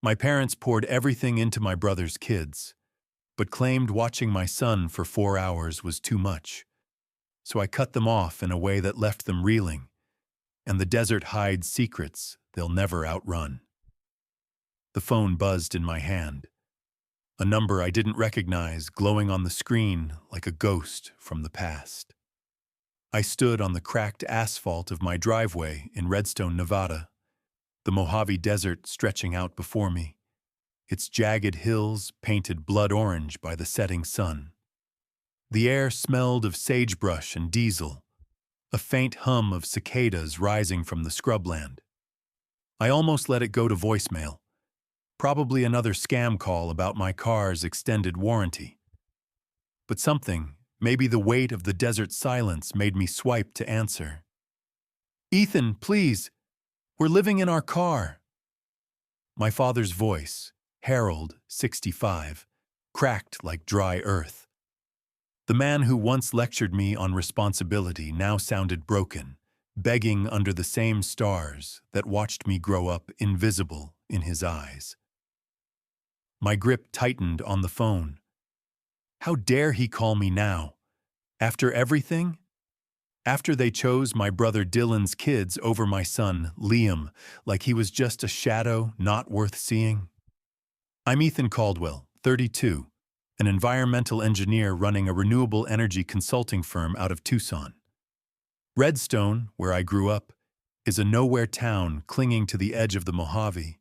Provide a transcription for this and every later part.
My parents poured everything into my brother's kids, but claimed watching my son for 4 hours was too much. So I cut them off in a way that left them reeling, and the desert hides secrets they'll never outrun. The phone buzzed in my hand, a number I didn't recognize glowing on the screen like a ghost from the past. I stood on the cracked asphalt of my driveway in Redstone, Nevada, the Mojave Desert stretching out before me, its jagged hills painted blood orange by the setting sun. The air smelled of sagebrush and diesel, a faint hum of cicadas rising from the scrubland. I almost let it go to voicemail, probably another scam call about my car's extended warranty. But something, maybe the weight of the desert silence, made me swipe to answer. "Ethan, please, we're living in our car." My father's voice, Harold, 65, cracked like dry earth. The man who once lectured me on responsibility now sounded broken, begging under the same stars that watched me grow up invisible in his eyes. My grip tightened on the phone. How dare he call me now? After everything? After they chose my brother Dylan's kids over my son, Liam, like he was just a shadow not worth seeing? I'm Ethan Caldwell, 32, an environmental engineer running a renewable energy consulting firm out of Tucson. Redstone, where I grew up, is a nowhere town clinging to the edge of the Mojave,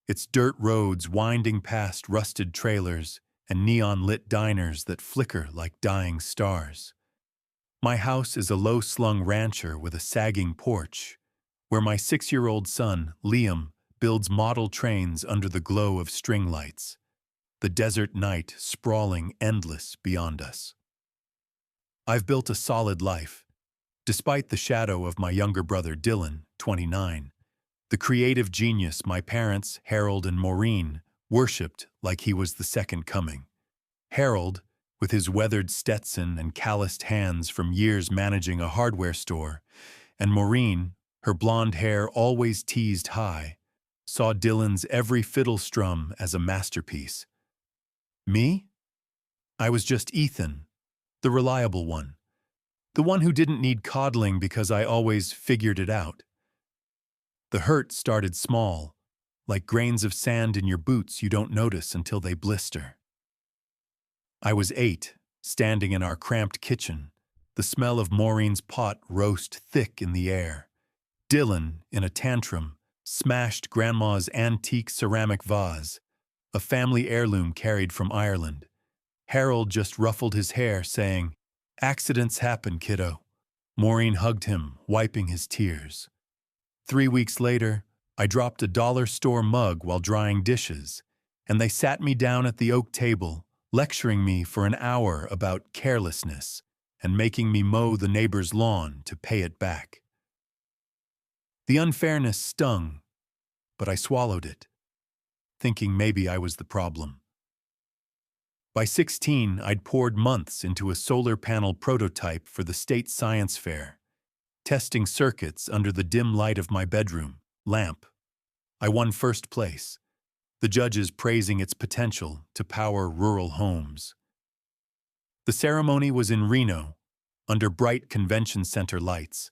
its dirt roads winding past rusted trailers and neon-lit diners that flicker like dying stars. My house is a low-slung rancher with a sagging porch, where my 6-year-old son, Liam, builds model trains under the glow of string lights, the desert night sprawling endless beyond us. I've built a solid life, despite the shadow of my younger brother Dylan, 29, the creative genius my parents, Harold and Maureen, worshipped like he was the second coming. Harold, with his weathered Stetson and calloused hands from years managing a hardware store, and Maureen, her blonde hair always teased high, saw Dylan's every fiddle strum as a masterpiece. Me? I was just Ethan, the reliable one, the one who didn't need coddling because I always figured it out. The hurt started small, like grains of sand in your boots you don't notice until they blister. I was 8, standing in our cramped kitchen, the smell of Maureen's pot roast thick in the air. Dylan, in a tantrum, smashed Grandma's antique ceramic vase, a family heirloom carried from Ireland. Harold just ruffled his hair, saying, "Accidents happen, kiddo." Maureen hugged him, wiping his tears. 3 weeks later, I dropped a dollar store mug while drying dishes, and they sat me down at the oak table, lecturing me for an hour about carelessness and making me mow the neighbor's lawn to pay it back. The unfairness stung, but I swallowed it, thinking maybe I was the problem. By 16, I'd poured months into a solar panel prototype for the state science fair, testing circuits under the dim light of my bedroom lamp. I won first place, the judges praising its potential to power rural homes. The ceremony was in Reno, under bright convention center lights,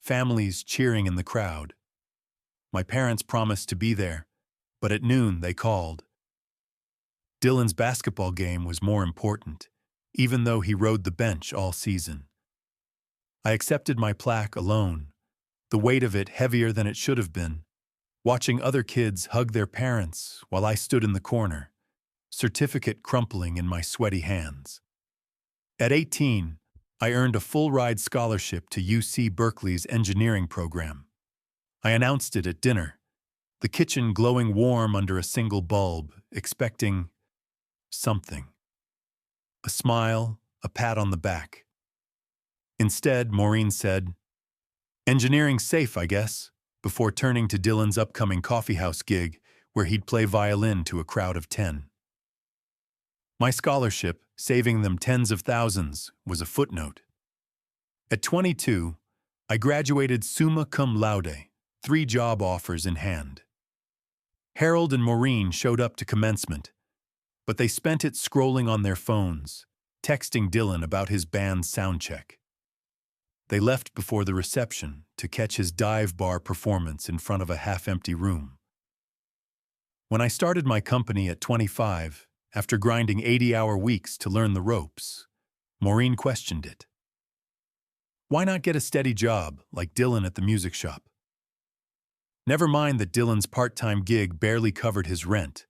families cheering in the crowd. My parents promised to be there, but at noon they called. Dylan's basketball game was more important, even though he rode the bench all season. I accepted my plaque alone, the weight of it heavier than it should have been, watching other kids hug their parents while I stood in the corner, certificate crumpling in my sweaty hands. At 18, I earned a full-ride scholarship to UC Berkeley's engineering program. I announced it at dinner, the kitchen glowing warm under a single bulb, expecting something. A smile, a pat on the back. Instead, Maureen said, "Engineering's safe, I guess," before turning to Dylan's upcoming coffeehouse gig where he'd play violin to a crowd of 10. My scholarship, saving them tens of thousands, was a footnote. At 22, I graduated summa cum laude, 3 job offers in hand. Harold and Maureen showed up to commencement, but they spent it scrolling on their phones, texting Dylan about his band's soundcheck. They left before the reception to catch his dive bar performance in front of a half-empty room. When I started my company at 25, after grinding 80-hour weeks to learn the ropes, Maureen questioned it. Why not get a steady job, like Dylan at the music shop? Never mind that Dylan's part-time gig barely covered his rent,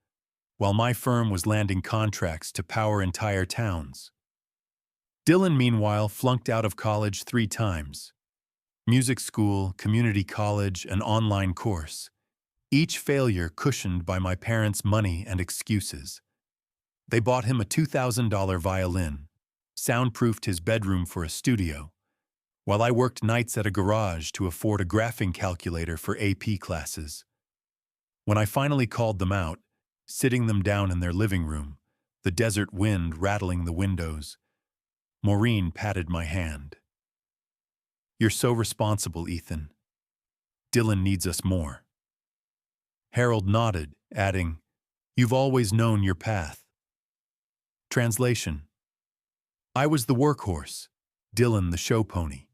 while my firm was landing contracts to power entire towns. Dylan, meanwhile, flunked out of college 3 times. Music school, community college, and online course. Each failure cushioned by my parents' money and excuses. They bought him a $2,000 violin, soundproofed his bedroom for a studio, while I worked nights at a garage to afford a graphing calculator for AP classes. When I finally called them out, sitting them down in their living room, the desert wind rattling the windows, Maureen patted my hand. You're so responsible, Ethan. Dylan needs us more. Harold nodded, adding, You've always known your path. Translation: I was the workhorse, Dylan the show pony.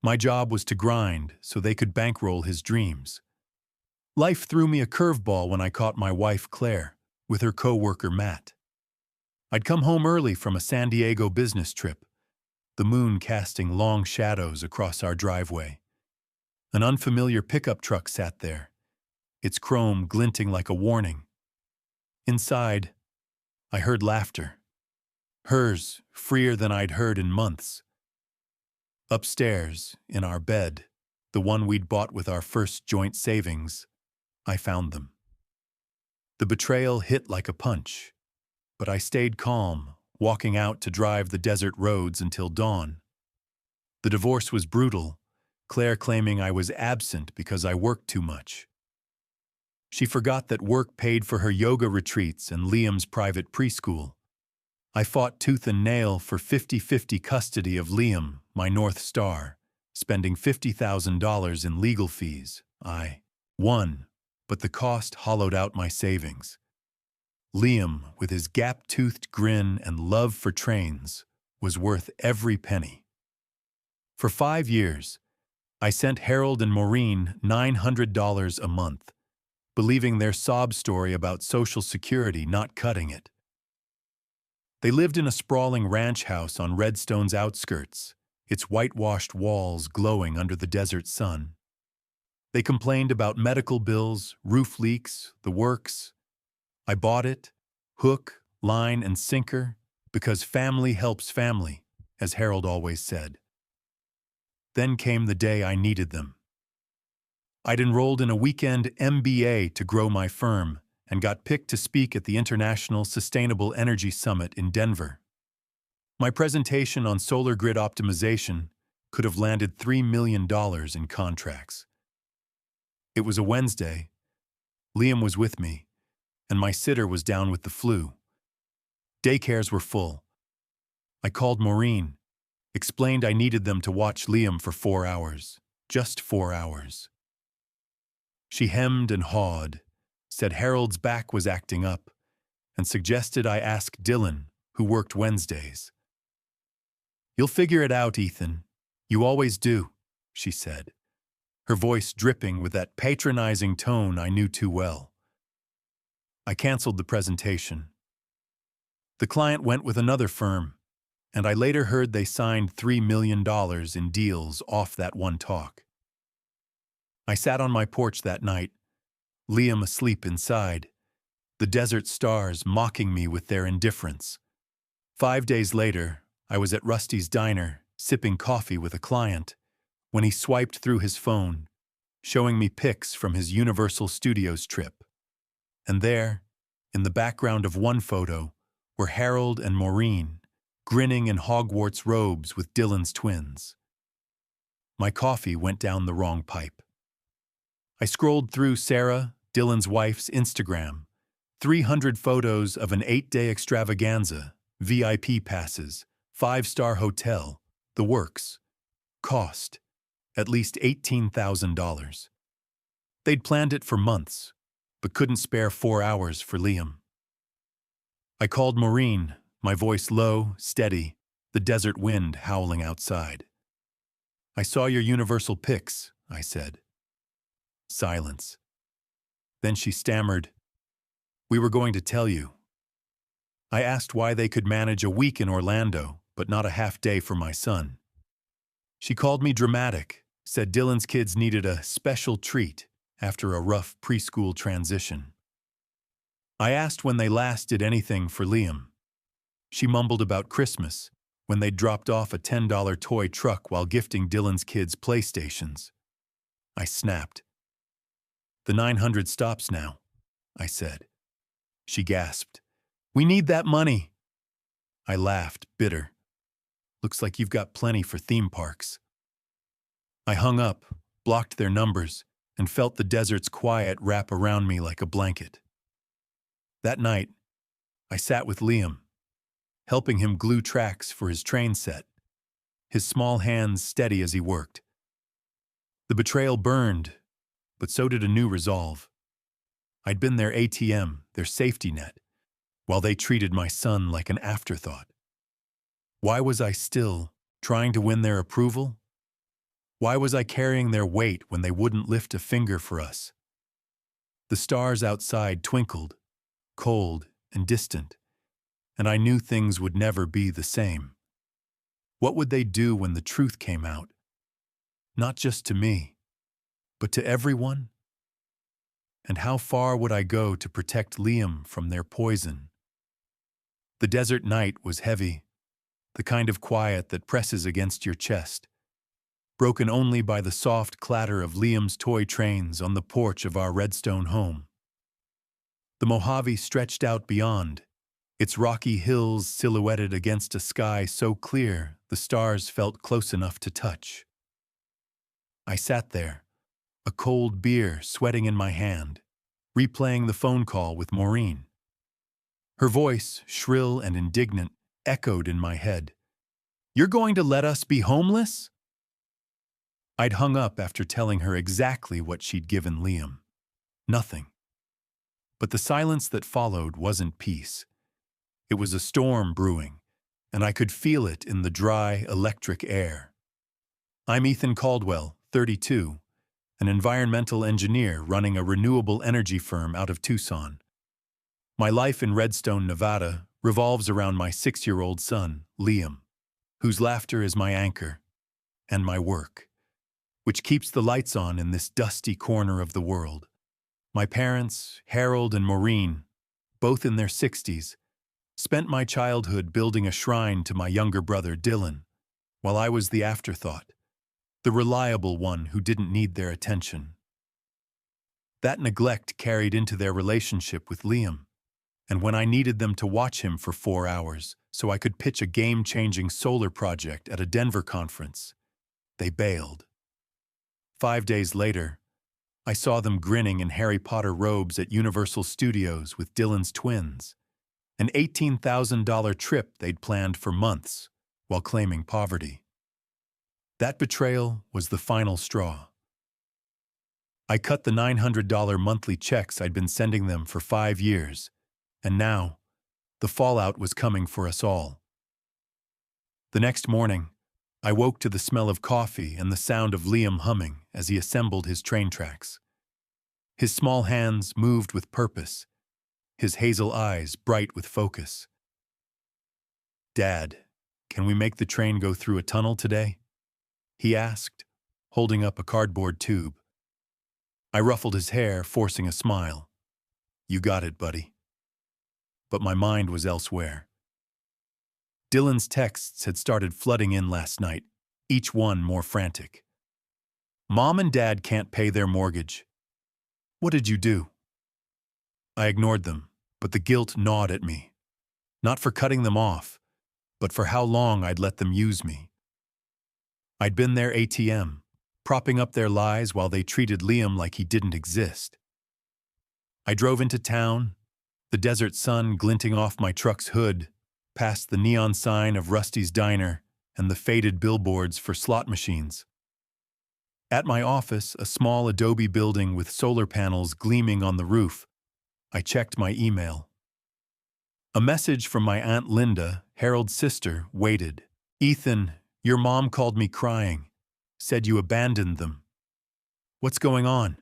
My job was to grind so they could bankroll his dreams. Life threw me a curveball when I caught my wife Claire with her co-worker Matt. I'd come home early from a San Diego business trip, the moon casting long shadows across our driveway. An unfamiliar pickup truck sat there, its chrome glinting like a warning. Inside, I heard laughter. Hers, freer than I'd heard in months. Upstairs, in our bed, the one we'd bought with our first joint savings, I found them. The betrayal hit like a punch, but I stayed calm, walking out to drive the desert roads until dawn. The divorce was brutal, Claire claiming I was absent because I worked too much. She forgot that work paid for her yoga retreats and Liam's private preschool. I fought tooth and nail for 50-50 custody of Liam, my North Star, spending $50,000 in legal fees. I won, but the cost hollowed out my savings. Liam, with his gap-toothed grin and love for trains, was worth every penny. For 5 years, I sent Harold and Maureen $900 a month, believing their sob story about Social Security not cutting it. They lived in a sprawling ranch house on Redstone's outskirts, its whitewashed walls glowing under the desert sun. They complained about medical bills, roof leaks, the works. I bought it, hook, line, and sinker, because family helps family, as Harold always said. Then came the day I needed them. I'd enrolled in a weekend MBA to grow my firm, and got picked to speak at the International Sustainable Energy Summit in Denver. My presentation on solar grid optimization could have landed $3 million in contracts. It was a Wednesday. Liam was with me, and my sitter was down with the flu. Daycares were full. I called Maureen, explained I needed them to watch Liam for 4 hours, just 4 hours. She hemmed and hawed, said Harold's back was acting up, and suggested I ask Dylan, who worked Wednesdays. You'll figure it out, Ethan. You always do, she said, her voice dripping with that patronizing tone I knew too well. I canceled the presentation. The client went with another firm, and I later heard they signed $3 million in deals off that one talk. I sat on my porch that night, Liam asleep inside, the desert stars mocking me with their indifference. 5 days later, I was at Rusty's diner, sipping coffee with a client, when he swiped through his phone, showing me pics from his Universal Studios trip. And there, in the background of one photo, were Harold and Maureen, grinning in Hogwarts robes with Dylan's twins. My coffee went down the wrong pipe. I scrolled through Sarah, Dylan's wife's Instagram, 300 photos of an 8-day extravaganza, VIP passes, 5-star hotel, the works. Cost, at least $18,000. They'd planned it for months, but couldn't spare 4 hours for Liam. I called Maureen, my voice low, steady, the desert wind howling outside. "I saw your Universal pics," I said. Silence. Then she stammered, "We were going to tell you." I asked why they could manage a week in Orlando, but not a half day for my son. She called me dramatic, said Dylan's kids needed a special treat after a rough preschool transition. I asked when they last did anything for Liam. She mumbled about Christmas, when they dropped off a $10 toy truck while gifting Dylan's kids PlayStations. I snapped. "The 900 stops now," I said. She gasped. "We need that money." I laughed, bitter. "Looks like you've got plenty for theme parks." I hung up, blocked their numbers, and felt the desert's quiet wrap around me like a blanket. That night, I sat with Liam, helping him glue tracks for his train set, his small hands steady as he worked. The betrayal burned, but so did a new resolve. I'd been their ATM, their safety net, while they treated my son like an afterthought. Why was I still trying to win their approval? Why was I carrying their weight when they wouldn't lift a finger for us? The stars outside twinkled, cold and distant, and I knew things would never be the same. What would they do when the truth came out? Not just to me, but to everyone? And how far would I go to protect Liam from their poison? The desert night was heavy, the kind of quiet that presses against your chest, broken only by the soft clatter of Liam's toy trains on the porch of our Redstone home. The Mojave stretched out beyond, its rocky hills silhouetted against a sky so clear the stars felt close enough to touch. I sat there, a cold beer sweating in my hand, replaying the phone call with Maureen. Her voice, shrill and indignant, echoed in my head. "You're going to let us be homeless?" I'd hung up after telling her exactly what she'd given Liam. Nothing. But the silence that followed wasn't peace. It was a storm brewing, and I could feel it in the dry, electric air. I'm Ethan Caldwell, 32, an environmental engineer running a renewable energy firm out of Tucson. My life in Redstone, Nevada, revolves around my 6-year-old son, Liam, whose laughter is my anchor, and my work, which keeps the lights on in this dusty corner of the world. My parents, Harold and Maureen, both in their 60s, spent my childhood building a shrine to my younger brother, Dylan, while I was the afterthought, the reliable one who didn't need their attention. That neglect carried into their relationship with Liam, and when I needed them to watch him for 4 hours so I could pitch a game-changing solar project at a Denver conference, they bailed. 5 days later, I saw them grinning in Harry Potter robes at Universal Studios with Dylan's twins, an $18,000 trip they'd planned for months while claiming poverty. That betrayal was the final straw. I cut the $900 monthly checks I'd been sending them for 5 years, and now the fallout was coming for us all. The next morning, I woke to the smell of coffee and the sound of Liam humming as he assembled his train tracks. His small hands moved with purpose, his hazel eyes bright with focus. "Dad, can we make the train go through a tunnel today?" he asked, holding up a cardboard tube. I ruffled his hair, forcing a smile. "You got it, buddy." But my mind was elsewhere. Dylan's texts had started flooding in last night, each one more frantic. "Mom and Dad can't pay their mortgage. What did you do?" I ignored them, but the guilt gnawed at me. Not for cutting them off, but for how long I'd let them use me. I'd been their ATM, propping up their lies while they treated Liam like he didn't exist. I drove into town, the desert sun glinting off my truck's hood, past the neon sign of Rusty's Diner and the faded billboards for slot machines. At my office, a small adobe building with solar panels gleaming on the roof, I checked my email. A message from my Aunt Linda, Harold's sister, waited. "Ethan, your mom called me crying. Said you abandoned them. What's going on?"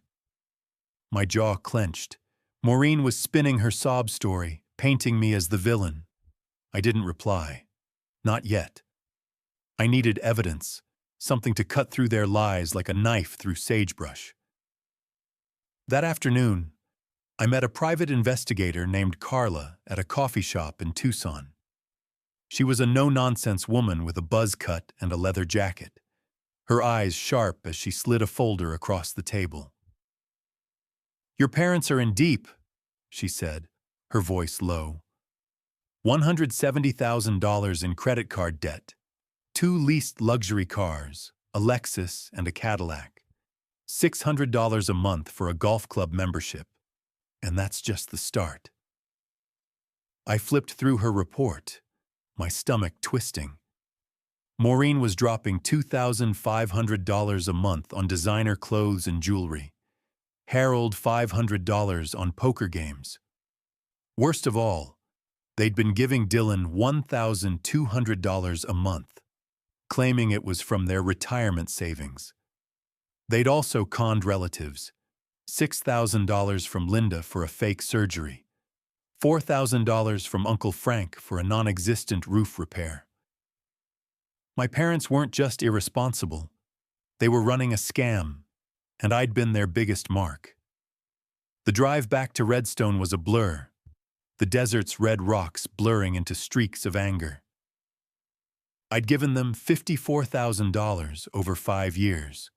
My jaw clenched. Maureen was spinning her sob story, painting me as the villain. I didn't reply. Not yet. I needed evidence, something to cut through their lies like a knife through sagebrush. That afternoon, I met a private investigator named Carla at a coffee shop in Tucson. She was a no-nonsense woman with a buzz cut and a leather jacket, her eyes sharp as she slid a folder across the table. "Your parents are in deep," she said, her voice low. $170,000 in credit card debt, 2 leased luxury cars, a Lexus and a Cadillac, $600 a month for a golf club membership, and that's just the start. I flipped through her report, my stomach twisting. Maureen was dropping $2,500 a month on designer clothes and jewelry. Harold $500 on poker games. Worst of all, they'd been giving Dylan $1,200 a month, claiming it was from their retirement savings. They'd also conned relatives, $6,000 from Linda for a fake surgery, $4,000 from Uncle Frank for a non-existent roof repair. My parents weren't just irresponsible, they were running a scam, and I'd been their biggest mark. The drive back to Redstone was a blur, the desert's red rocks blurring into streaks of anger. I'd given them $54,000 over 5 years,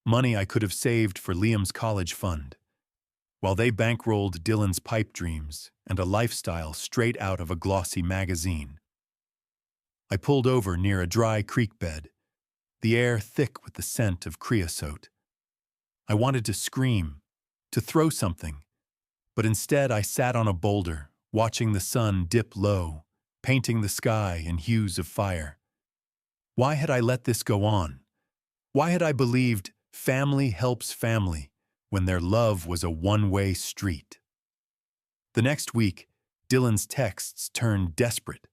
money I could have saved for Liam's college fund, while they bankrolled Dylan's pipe dreams and a lifestyle straight out of a glossy magazine. I pulled over near a dry creek bed, the air thick with the scent of creosote. I wanted to scream, to throw something, but instead I sat on a boulder, watching the sun dip low, painting the sky in hues of fire. Why had I let this go on? Why had I believed family helps family when their love was a one-way street? The next week, Dylan's texts turned desperate.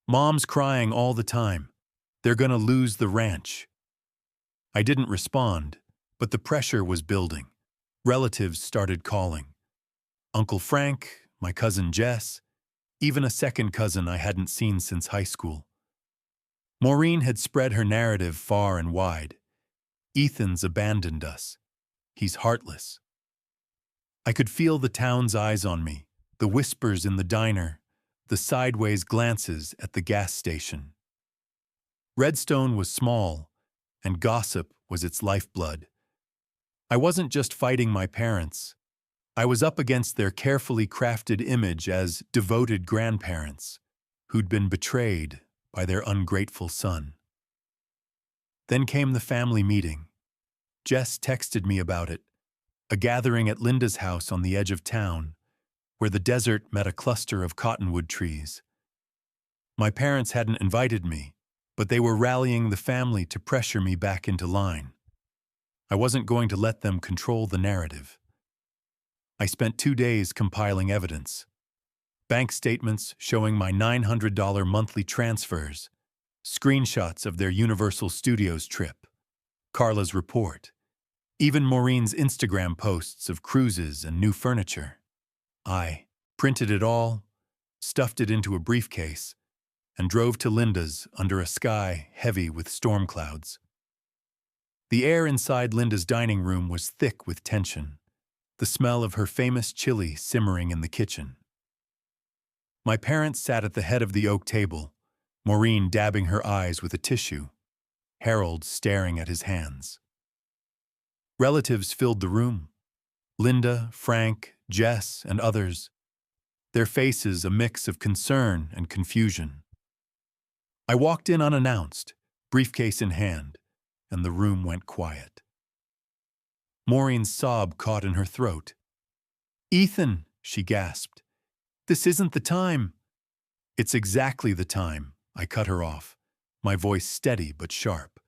"Mom's crying all the time. They're gonna lose the ranch." I didn't respond, but the pressure was building. Relatives started calling. Uncle Frank, my cousin Jess, even a second cousin I hadn't seen since high school. Maureen had spread her narrative far and wide. "Ethan's abandoned us. He's heartless." I could feel the town's eyes on me, the whispers in the diner, the sideways glances at the gas station. Redstone was small, and gossip was its lifeblood. I wasn't just fighting my parents. I was up against their carefully crafted image as devoted grandparents who'd been betrayed by their ungrateful son. Then came the family meeting. Jess texted me about it, a gathering at Linda's house on the edge of town, where the desert met a cluster of cottonwood trees. My parents hadn't invited me, but they were rallying the family to pressure me back into line. I wasn't going to let them control the narrative. I spent 2 days compiling evidence. Bank statements showing my $900 monthly transfers, screenshots of their Universal Studios trip, Carla's report, even Maureen's Instagram posts of cruises and new furniture. I printed it all, stuffed it into a briefcase, and drove to Linda's under a sky heavy with storm clouds. The air inside Linda's dining room was thick with tension, the smell of her famous chili simmering in the kitchen. My parents sat at the head of the oak table, Maureen dabbing her eyes with a tissue, Harold staring at his hands. Relatives filled the room. Linda, Frank, Jess, and others, their faces a mix of concern and confusion. I walked in unannounced, briefcase in hand, and the room went quiet. Maureen's sob caught in her throat. "Ethan," she gasped, "this isn't the time." "It's exactly the time," I cut her off, my voice steady but sharp.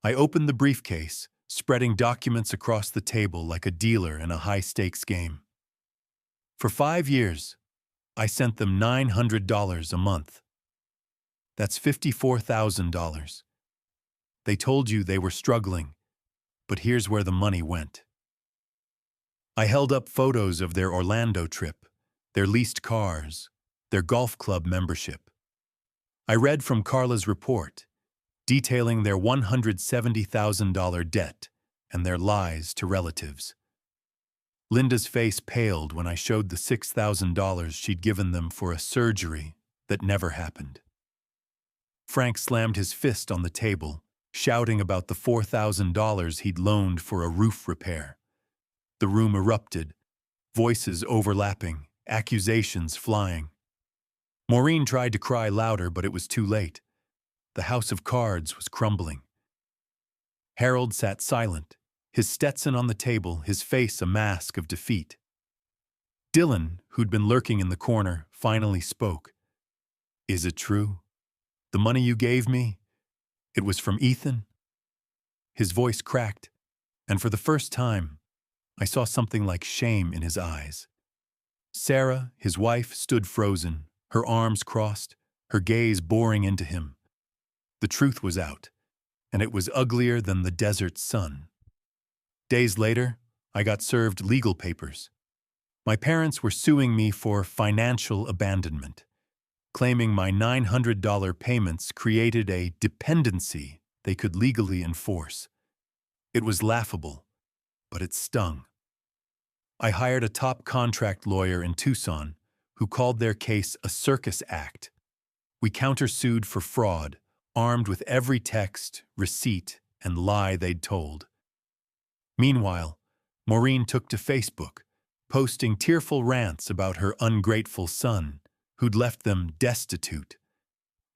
I opened the briefcase, spreading documents across the table like a dealer in a high-stakes game. For 5 years, I sent them $900 a month. That's $54,000. They told you they were struggling, but here's where the money went. I held up photos of their Orlando trip, their leased cars, their golf club membership. I read from Carla's report, detailing their $170,000 debt and their lies to relatives. Linda's face paled when I showed the $6,000 she'd given them for a surgery that never happened. Frank slammed his fist on the table, shouting about the $4,000 he'd loaned for a roof repair. The room erupted, voices overlapping, accusations flying. Maureen tried to cry louder, but it was too late. The house of cards was crumbling. Harold sat silent, his Stetson on the table, his face a mask of defeat. Dylan, who'd been lurking in the corner, finally spoke. "Is it true? The money you gave me, it was from Ethan?" His voice cracked, and for the first time, I saw something like shame in his eyes. Sarah, his wife, stood frozen, her arms crossed, her gaze boring into him. The truth was out, and it was uglier than the desert sun. Days later, I got served legal papers. My parents were suing me for financial abandonment, claiming my $900 payments created a dependency they could legally enforce. It was laughable, but it stung. I hired a top contract lawyer in Tucson who called their case a circus act. We countersued for fraud, armed with every text, receipt, and lie they'd told. Meanwhile, Maureen took to Facebook, posting tearful rants about her ungrateful son, who'd left them destitute.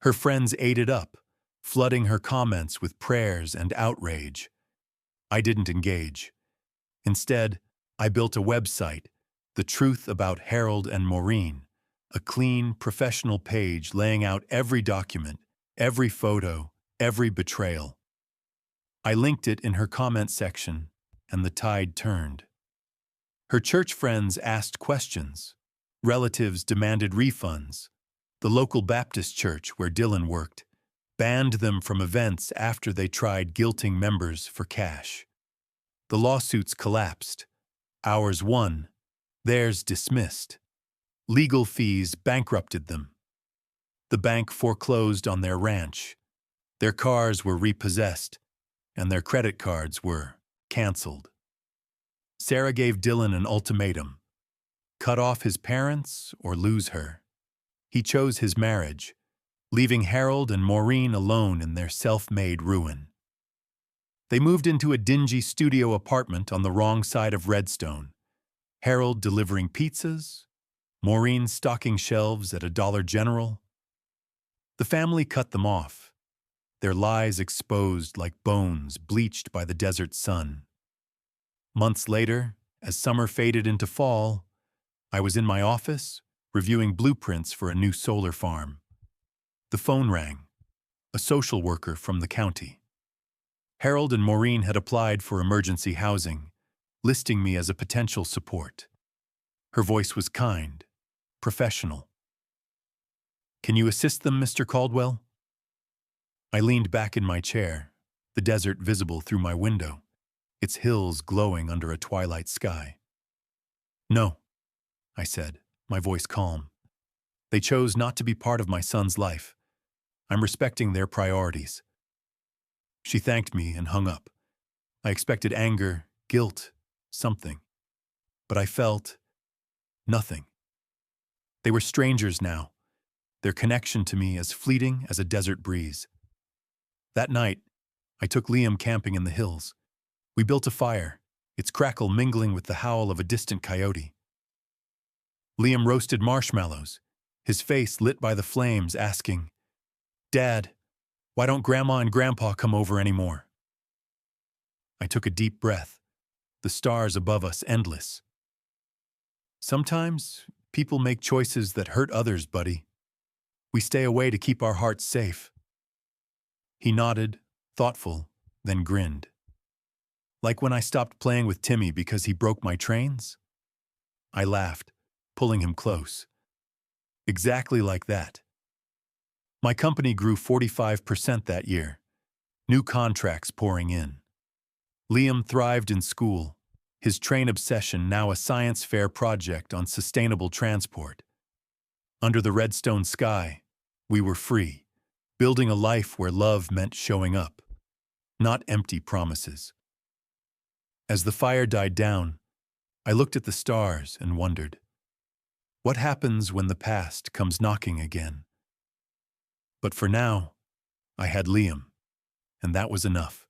Her friends ate it up, flooding her comments with prayers and outrage. I didn't engage. Instead, I built a website, The Truth About Harold and Maureen, a clean, professional page laying out every document, every photo, every betrayal. I linked it in her comment section, and the tide turned. Her church friends asked questions. Relatives demanded refunds. The local Baptist church where Dylan worked banned them from events after they tried guilting members for cash. The lawsuits collapsed. Ours won, theirs dismissed. Legal fees bankrupted them. The bank foreclosed on their ranch. Their cars were repossessed, and their credit cards were canceled. Sarah gave Dylan an ultimatum: cut off his parents or lose her. He chose his marriage, leaving Harold and Maureen alone in their self-made ruin. They moved into a dingy studio apartment on the wrong side of Redstone, Harold delivering pizzas, Maureen stocking shelves at a Dollar General. The family cut them off, their lies exposed like bones bleached by the desert sun. Months later, as summer faded into fall, I was in my office, reviewing blueprints for a new solar farm. The phone rang, a social worker from the county. Harold and Maureen had applied for emergency housing, listing me as a potential support. Her voice was kind, professional. "Can you assist them, Mr. Caldwell?" I leaned back in my chair, the desert visible through my window, its hills glowing under a twilight sky. "No," I said, my voice calm. "They chose not to be part of my son's life. I'm respecting their priorities." She thanked me and hung up. I expected anger, guilt, something. But I felt nothing. They were strangers now, their connection to me as fleeting as a desert breeze. That night, I took Liam camping in the hills. We built a fire, its crackle mingling with the howl of a distant coyote. Liam roasted marshmallows, his face lit by the flames, asking, "Dad, why don't Grandma and Grandpa come over anymore?" I took a deep breath, the stars above us endless. "Sometimes people make choices that hurt others, buddy. We stay away to keep our hearts safe." He nodded, thoughtful, then grinned. "Like when I stopped playing with Timmy because he broke my trains?" I laughed, pulling him close. Exactly like that. My company grew 45% that year, new contracts pouring in. Liam thrived in school, his train obsession now a science fair project on sustainable transport. Under the Redstone sky, we were free, building a life where love meant showing up, not empty promises. As the fire died down, I looked at the stars and wondered, what happens when the past comes knocking again? But for now, I had Liam, and that was enough.